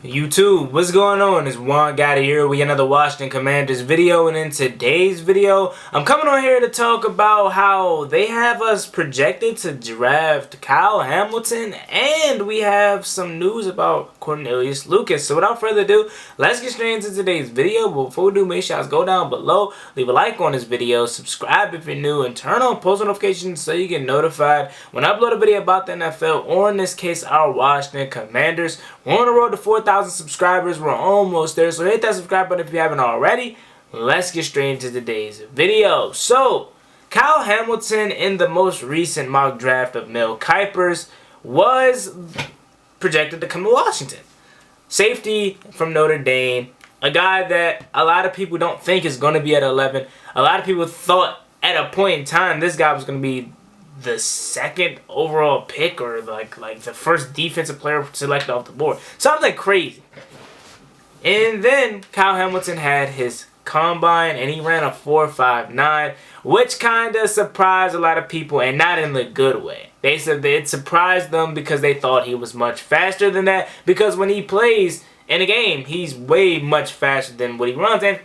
YouTube, what's going on? It's JGTS here with another Washington Commanders video, and in today's video, I'm coming on here to talk about how they have us projected to draft Kyle Hamilton, and we have some news about Cornelius Lucas. So without further ado, let's get straight into today's video. But before we do, make sure you guys go down below, leave a like on this video, subscribe if you're new, and turn on post notifications so you get notified when I upload a video about the NFL, or in this case, our Washington Commanders. We're on the road to 4,000 subscribers. We're almost there, so hit that subscribe button if you haven't already. Let's get straight into today's video. So, Kyle Hamilton, in the most recent mock draft of Mel Kiper's, was projected to come to Washington. Safety from Notre Dame, a guy that a lot of people don't think is going to be at 11. A lot of people thought at a point in time this guy was going to be the second overall pick, or like the first defensive player selected off the board. Something crazy. And then Kyle Hamilton had his combine and he ran a 4.59, which kind of surprised a lot of people, and not in the good way. They said that it surprised them because they thought he was much faster than that, because when he plays in a game, he's way much faster than what he runs. And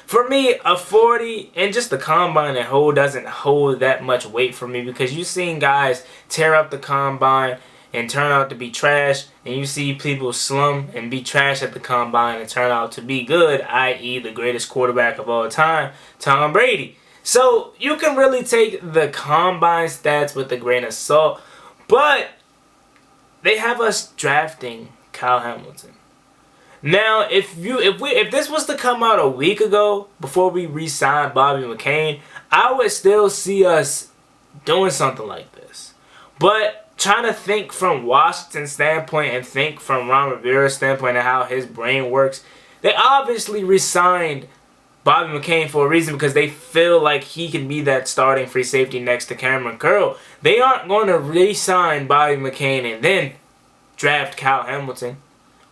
for me, a 40 and just the combine and whole doesn't hold that much weight for me, because you've seen guys tear up the combine and turn out to be trash, and you see people slum and be trash at the combine and turn out to be good, i.e. the greatest quarterback of all time, Tom Brady. So you can really take the combine stats with a grain of salt, but they have us drafting Kyle Hamilton. Now, if this was to come out a week ago, before we re-signed Bobby McCain, I would still see us doing something like this. But trying to think from Washington's standpoint and think from Ron Rivera's standpoint and how his brain works, they obviously re-signed Bobby McCain for a reason, because they feel like he can be that starting free safety next to Cameron Curl. They aren't going to re-sign Bobby McCain and then draft Kyle Hamilton.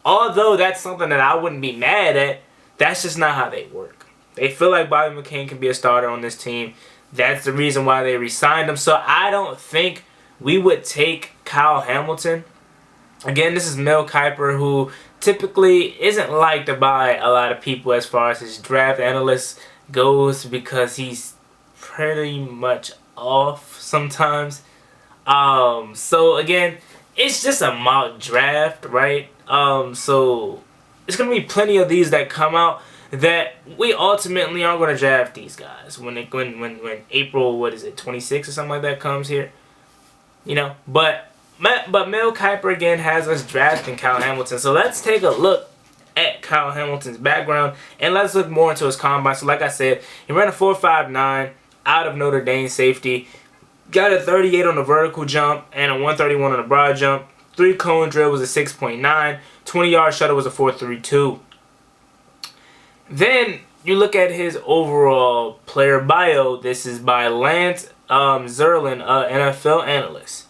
Although that's something that I wouldn't be mad at, that's just not how they work. They feel like Bobby McCain can be a starter on this team. That's the reason why they re-signed him. So I don't think we would take Kyle Hamilton. Again, this is Mel Kiper, who typically isn't liked by a lot of people as far as his draft analyst goes, because he's pretty much off sometimes. So again, it's just a mock draft, right? So it's going to be plenty of these that come out that we ultimately aren't going to draft these guys when April, 26 or something like that comes here, you know. But Mel Kiper again has us drafting Kyle Hamilton. So let's take a look at Kyle Hamilton's background, and let's look more into his combine. So like I said, he ran a 4.59 out of Notre Dame safety. Got a 38 on the vertical jump and a 131 on the broad jump. 3-cone drill was a 6.9. 20-yard shuttle was a 4.32. Then you look at his overall player bio. This is by Lance Zerlin, NFL analyst.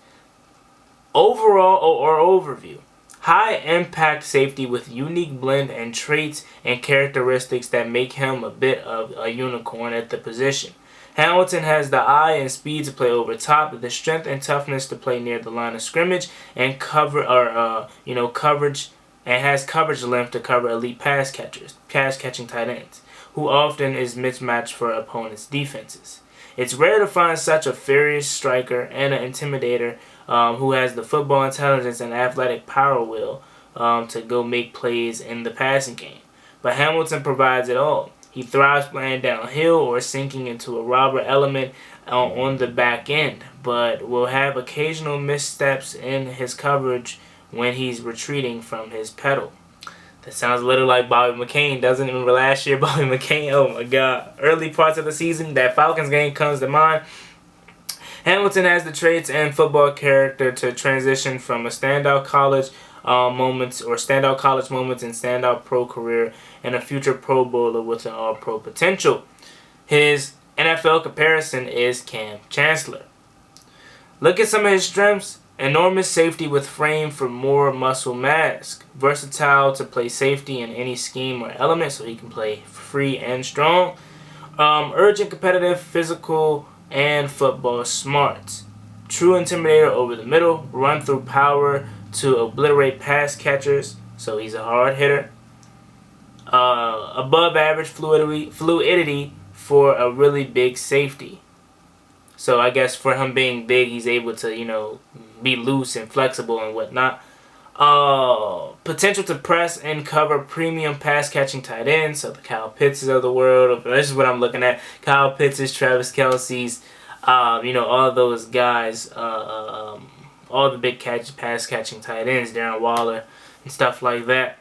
Overall, or overview. High impact safety with unique blend and traits and characteristics that make him a bit of a unicorn at the position. Hamilton has the eye and speed to play over top, the strength and toughness to play near the line of scrimmage, and coverage, and has coverage length to cover elite pass catching tight ends, who often is mismatched for opponents' defenses. It's rare to find such a furious striker and an intimidator who has the football intelligence and athletic power will to go make plays in the passing game. But Hamilton provides it all. He thrives playing downhill or sinking into a robber element on the back end, but will have occasional missteps in his coverage when he's retreating from his pedal. That sounds a little like Bobby McCain, doesn't it? Remember last year, Bobby McCain? Oh my God. Early parts of the season, that Falcons game comes to mind. Hamilton has the traits and football character to transition from a standout college moments and standout pro career, and a future Pro Bowler with an All-Pro potential. His NFL comparison is Cam Chancellor. Look at some of his strengths. Enormous safety with frame for more muscle mass. Versatile to play safety in any scheme or element, so he can play free and strong. Urgent, competitive, physical, and football smarts. True intimidator over the middle. Run through power to obliterate pass catchers, so he's a hard hitter. Above average fluidity for a really big safety. So I guess for him being big, he's able to, be loose and flexible and whatnot. Potential to press and cover premium pass catching tight ends. So the Kyle Pitts of the world. This is what I'm looking at. Kyle Pitts, Travis Kelce's, all those guys, all the big pass catching tight ends, Darren Waller and stuff like that.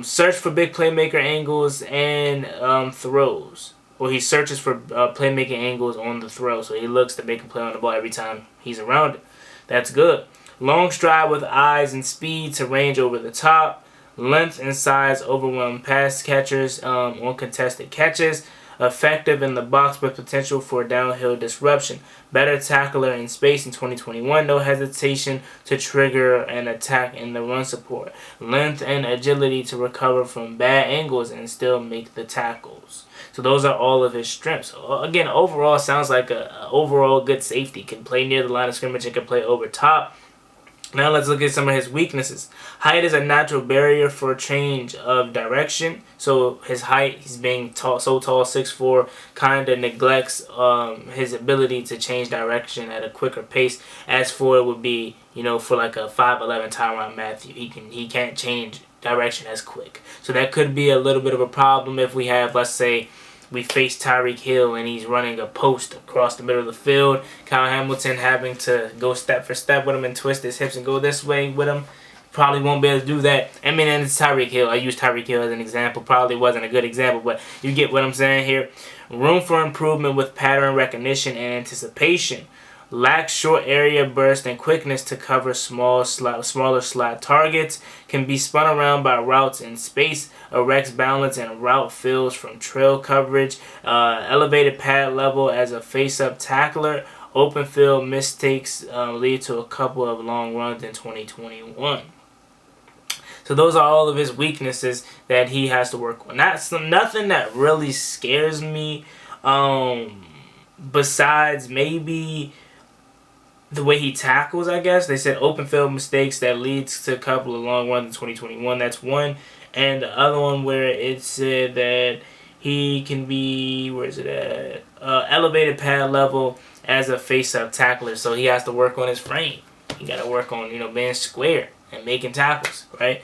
Search for big playmaker angles and throws. Or he searches for playmaking angles on the throw. So he looks to make a play on the ball every time he's around it. That's good. Long stride with eyes and speed to range over the top. Length and size overwhelm pass catchers on contested catches. Effective in the box with potential for downhill disruption. Better tackler in space in 2021. No hesitation to trigger an attack in the run support. Length and agility to recover from bad angles and still make the tackles. So those are all of his strengths. Again, overall, sounds like a overall good safety. Can play near the line of scrimmage and can play over top. Now let's look at some of his weaknesses. Height is a natural barrier for change of direction. So his height, he's being tall, so tall, 6'4", kind of neglects his ability to change direction at a quicker pace. As for it would be, for like a 5'11" Tyrann Mathieu, he can't change direction as quick. So that could be a little bit of a problem if we have, let's say, we face Tyreek Hill and he's running a post across the middle of the field. Kyle Hamilton having to go step for step with him and twist his hips and go this way with him. Probably won't be able to do that. And it's Tyreek Hill. I use Tyreek Hill as an example. Probably wasn't a good example, but you get what I'm saying here. Room for improvement with pattern recognition and anticipation. Lacks short area burst and quickness to cover smaller slot targets. Can be spun around by routes in space. Erects balance and route fills from trail coverage. Elevated pad level as a face-up tackler. Open field mistakes lead to a couple of long runs in 2021. So those are all of his weaknesses that he has to work on. Nothing that really scares me besides maybe the way he tackles, I guess. They said open field mistakes that leads to a couple of long runs in 2021. That's one. And the other one where it said that he can be, where is it at? Elevated pad level as a face-up tackler. So he has to work on his frame. He got to work on, being square and making tackles, right?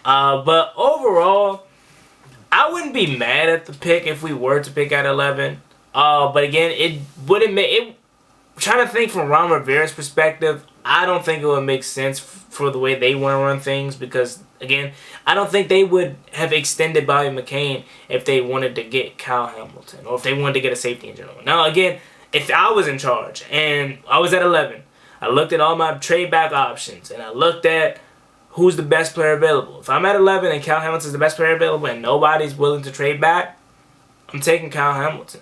But overall, I wouldn't be mad at the pick if we were to pick at 11. But again, it wouldn't make... Trying to think from Ron Rivera's perspective, I don't think it would make sense for the way they want to run things because, again, I don't think they would have extended Bobby McCain if they wanted to get Kyle Hamilton or if they wanted to get a safety in general. Now, again, if I was in charge and I was at 11, I looked at all my trade back options and I looked at who's the best player available. If I'm at 11 and Kyle Hamilton's the best player available and nobody's willing to trade back, I'm taking Kyle Hamilton.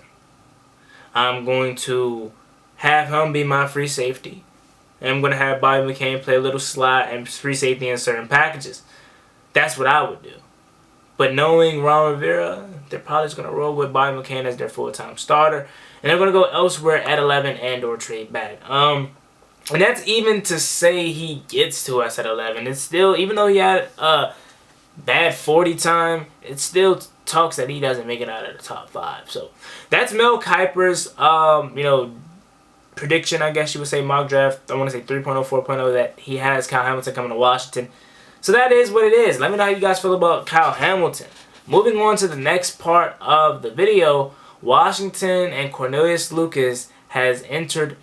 I'm going to have him be my free safety. And I'm going to have Bobby McCain play a little slot and free safety in certain packages. That's what I would do. But knowing Ron Rivera, they're probably just going to roll with Bobby McCain as their full-time starter. And they're going to go elsewhere at 11 and or trade back. And that's even to say he gets to us at 11. It's still, even though he had a bad 40 time, it still talks that he doesn't make it out of the top 5. So that's Mel Kiper's, prediction, I guess you would say, mock draft. I want to say 3.0, 4.0, that he has Kyle Hamilton coming to Washington. So that is what it is. Let me know how you guys feel about Kyle Hamilton. Moving on to the next part of the video, Washington and Cornelius Lucas has entered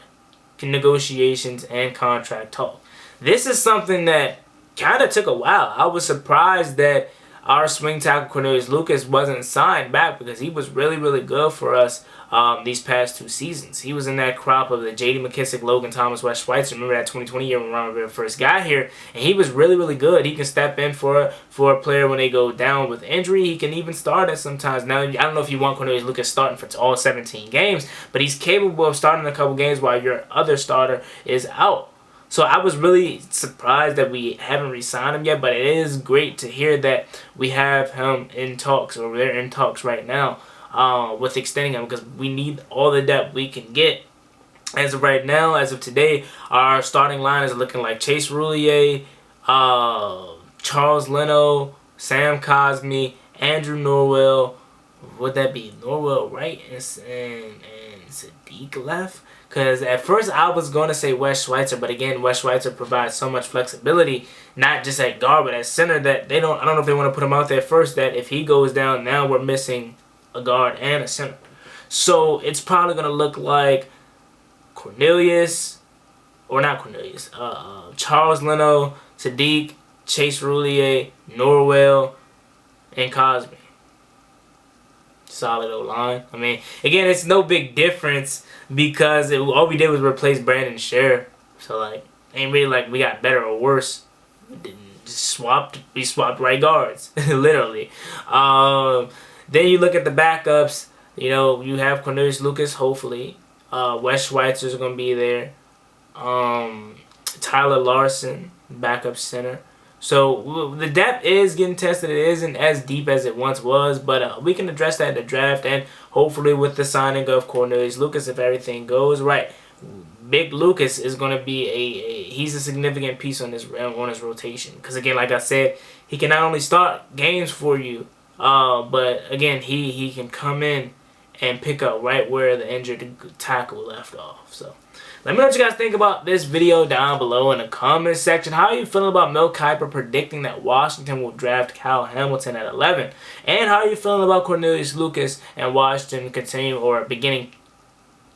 negotiations and contract talk. This is something that kind of took a while. I was surprised that our swing tackle Cornelius Lucas wasn't signed back because he was really, really good for us these past 2 seasons. He was in that crop of the J.D. McKissick, Logan Thomas, Wes Schweitzer. Remember that 2020 year when Ron Rivera first got here? And he was really, really good. He can step in for a player when they go down with injury. He can even start it sometimes. Now, I don't know if you want Cornelius Lucas starting for all 17 games, but he's capable of starting a couple games while your other starter is out. So I was really surprised that we haven't re-signed him yet, but it is great to hear that we have him in talks, or they're in talks right now with extending him because we need all the depth we can get. As of right now, as of today, our starting line is looking like Chase Roulier, Charles Leno, Sam Cosmi, Andrew Norwell. Would that be Norwell right and Sadiq left? Because at first I was going to say Wes Schweitzer, but again, Wes Schweitzer provides so much flexibility, not just at guard, but at center, that they don't. I don't know if they want to put him out there first, that if he goes down, now we're missing a guard and a center. So it's probably going to look like Cornelius, or not Cornelius, Charles Leno, Sadiq, Chase Roulier, Norwell, and Cosby. Solid O-line. I mean, again, it's no big difference because all we did was replace Brandon Scher. So, like, ain't really like we got better or worse. We swapped right guards, literally. Then you look at the backups. You know, you have Cornelius Lucas, hopefully. Wes Schweitzer is going to be there. Tyler Larson, backup center. So the depth is getting tested. It isn't as deep as it once was, but we can address that in the draft, and hopefully with the signing of Cornelius Lucas, if everything goes right. Big Lucas is going to be he's a significant piece on his rotation, because again, like I said, he can not only start games for you, but again, he can come in and pick up right where the injured tackle left off. So let me know what you guys think about this video down below in the comment section. How are you feeling about Mel Kiper predicting that Washington will draft Kyle Hamilton at 11? And how are you feeling about Cornelius Lucas and Washington continue or beginning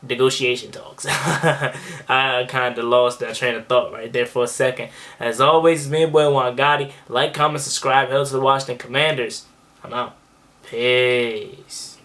negotiation talks? I kind of lost that train of thought right there for a second. As always, it's me, boy Juan Gotti. Like, comment, subscribe. Hail to the Washington Commanders. I'm out. Peace.